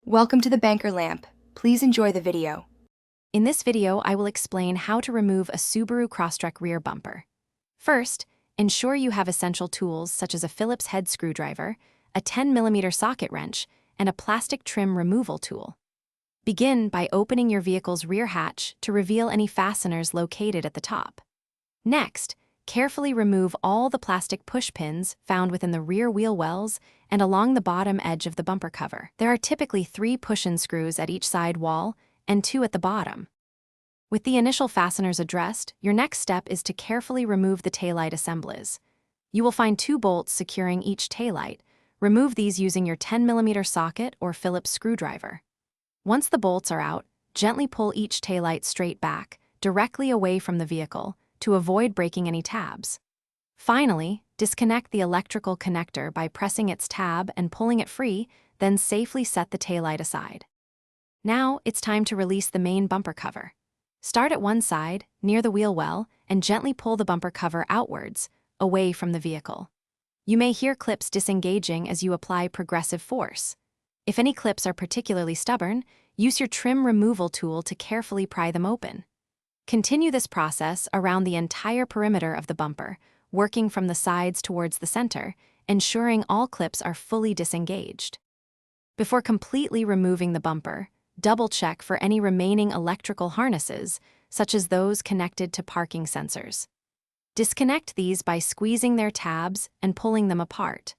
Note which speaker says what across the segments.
Speaker 1: Welcome to the Banker Lamp. Please enjoy the video.
Speaker 2: In this video, I will explain how to remove a Subaru Crosstrek rear bumper. First, ensure you have essential tools such as a Phillips head screwdriver, a 10mm socket wrench, and a plastic trim removal tool. Begin by opening your vehicle's rear hatch to reveal any fasteners located at the top. Next, carefully remove all the plastic push pins found within the rear wheel wells and along the bottom edge of the bumper cover. There are typically 3 push-in screws at each side wall and 2 at the bottom. With the initial fasteners addressed, your next step is to carefully remove the taillight assemblies. You will find 2 bolts securing each taillight. Remove these using your 10mm socket or Phillips screwdriver. Once the bolts are out, gently pull each taillight straight back, directly away from the vehicle, to avoid breaking any tabs. Finally, disconnect the electrical connector by pressing its tab and pulling it free, then safely set the taillight aside. Now, it's time to release the main bumper cover. Start at one side, near the wheel well, and gently pull the bumper cover outwards, away from the vehicle. You may hear clips disengaging as you apply progressive force. If any clips are particularly stubborn, use your trim removal tool to carefully pry them open. Continue this process around the entire perimeter of the bumper, working from the sides towards the center, ensuring all clips are fully disengaged. Before completely removing the bumper, double-check for any remaining electrical harnesses, such as those connected to parking sensors. Disconnect these by squeezing their tabs and pulling them apart.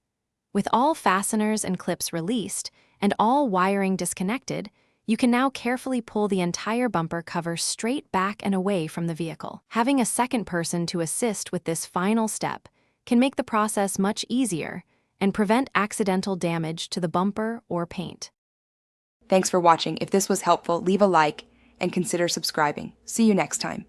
Speaker 2: With all fasteners and clips released and all wiring disconnected, you can now carefully pull the entire bumper cover straight back and away from the vehicle. Having a second person to assist with this final step can make the process much easier and prevent accidental damage to the bumper or paint.
Speaker 1: Thanks for watching. If this was helpful, leave a like and consider subscribing. See you next time.